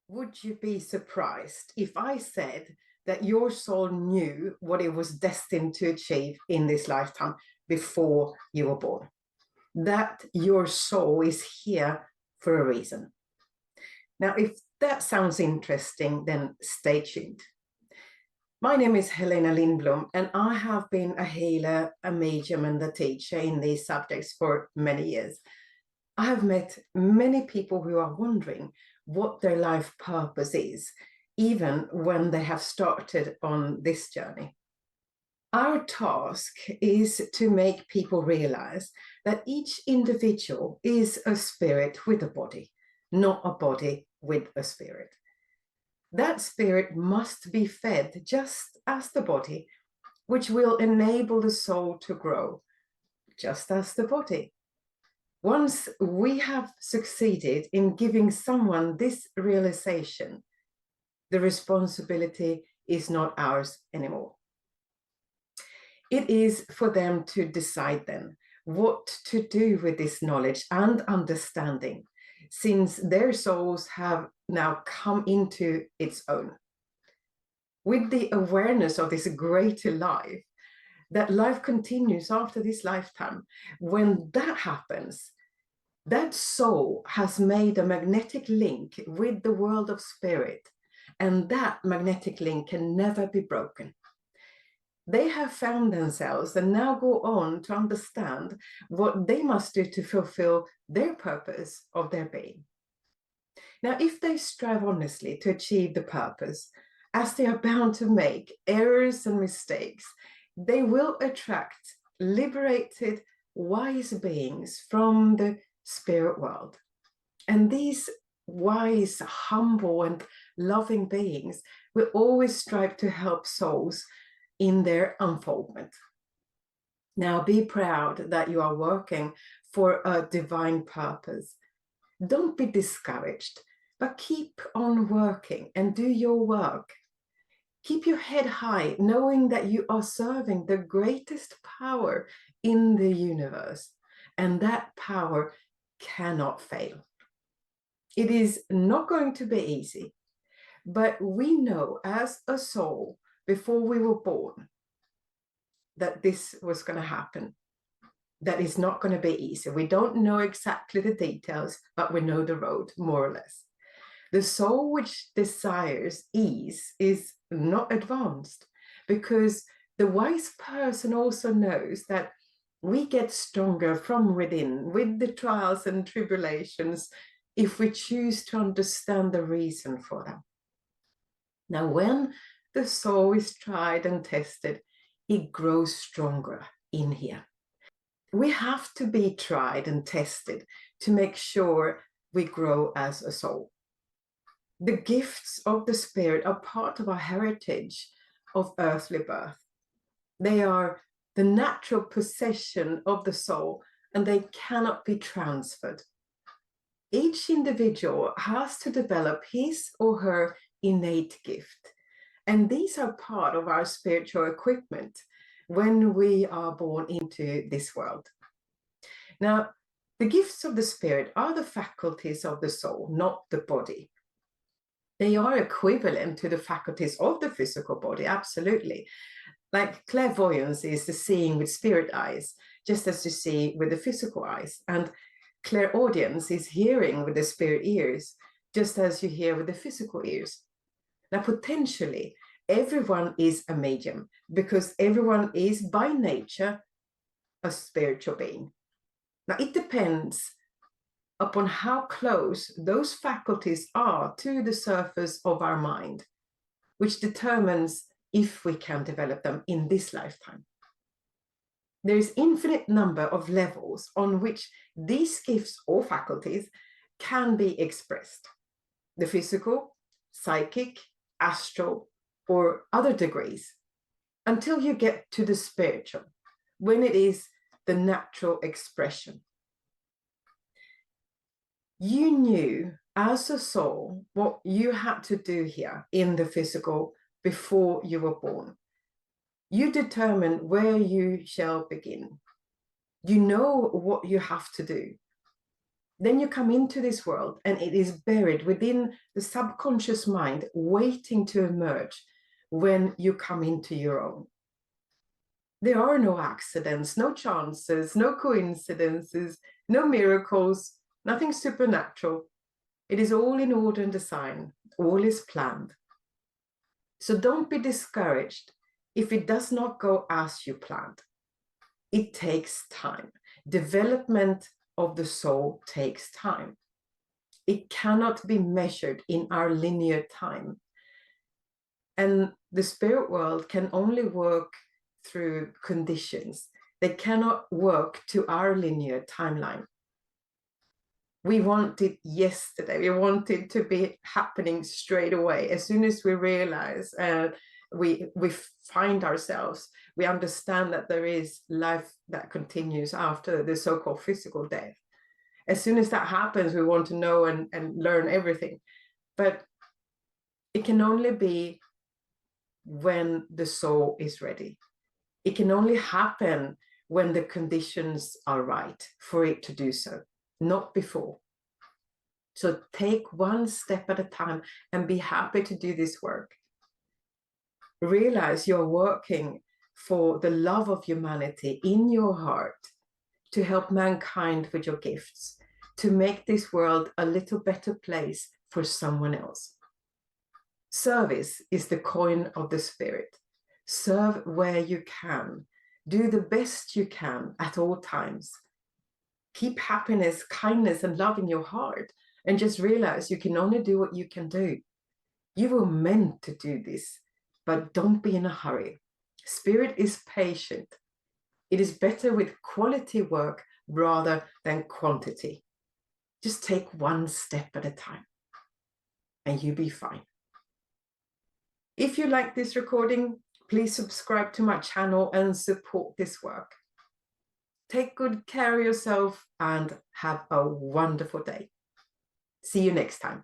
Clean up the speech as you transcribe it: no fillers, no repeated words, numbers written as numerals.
Would you be surprised if I said that your soul knew what it was destined to achieve in this lifetime before you were born? That your soul is here for a reason. Now, if that sounds interesting, then stay tuned. My name is Helena Lindblom, and I have been a healer, a medium, and a teacher in these subjects for many years. I have met many people who are wondering what their life purpose is, even when they have started on this journey. Our task is to make people realize that each individual is a spirit with a body, not a body with a spirit. That spirit must be fed just as the body, which will enable the soul to grow, just as the body. Once we have succeeded in giving someone this realization, the responsibility is not ours anymore. It is for them to decide then what to do with this knowledge and understanding, since their souls have now come into its own. With the awareness of this greater life, that life continues after this lifetime, when that happens, that soul has made a magnetic link with the world of spirit, and that magnetic link can never be broken. They have found themselves and now go on to understand what they must do to fulfill their purpose of their being. Now, if they strive honestly to achieve the purpose, as they are bound to make errors and mistakes, they will attract liberated, wise beings from the spirit world. And these wise, humble, and loving beings will always strive to help souls in their unfoldment. Now, be proud that you are working for a divine purpose. Don't be discouraged, but keep on working and do your work. Keep your head high, knowing that you are serving the greatest power in the universe, and that power cannot fail. It is not going to be easy, but we know as a soul before we were born that this was going to happen. That is not going to be easy. We don't know exactly the details, but we know the road more or less. The soul which desires ease is not advanced, because the wise person also knows that we get stronger from within with the trials and tribulations if we choose to understand the reason for them. Now, when the soul is tried and tested, it grows stronger in here. We have to be tried and tested to make sure we grow as a soul. The gifts of the spirit are part of our heritage of earthly birth. They are the natural possession of the soul, and they cannot be transferred. Each individual has to develop his or her innate gift, and these are part of our spiritual equipment when we are born into this world. Now, the gifts of the spirit are the faculties of the soul, not the body. They are equivalent to the faculties of the physical body, absolutely. Like clairvoyance is the seeing with spirit eyes, just as you see with the physical eyes. And clairaudience is hearing with the spirit ears, just as you hear with the physical ears. Now, potentially, everyone is a medium, because everyone is by nature a spiritual being. Now, it depends upon how close those faculties are to the surface of our mind, which determines if we can develop them in this lifetime. There is infinite number of levels on which these gifts or faculties can be expressed. The physical, psychic, astral, or other degrees, until you get to the spiritual, when it is the natural expression. You knew as a soul what you had to do here in the physical before you were born. You determine where you shall begin. You know what you have to do. Then you come into this world and it is buried within the subconscious mind, waiting to emerge when you come into your own. There are no accidents, no chances, no coincidences, no miracles, nothing supernatural. It is all in order and design, all is planned. So don't be discouraged if it does not go as you planned. It takes time. Development of the soul takes time. It cannot be measured in our linear time. And the spirit world can only work through conditions. They cannot work to our linear timeline. We want it yesterday. We want it to be happening straight away. As soon as we realize we find ourselves, we understand that there is life that continues after the so-called physical death. As soon as that happens, we want to know and learn everything. But it can only be when the soul is ready. It can only happen when the conditions are right for it to do so, not before. So take one step at a time and be happy to do this work. Realize you're working for the love of humanity in your heart, to help mankind with your gifts, to make this world a little better place for someone else. Service is the coin of the spirit. Serve where you can. Do the best you can at all times. Keep happiness, kindness, and love in your heart, and just realize you can only do what you can do. You were meant to do this, but don't be in a hurry. Spirit is patient. It is better with quality work rather than quantity. Just take one step at a time, and you'll be fine. If you like this recording, please subscribe to my channel and support this work. Take good care of yourself and have a wonderful day. See you next time.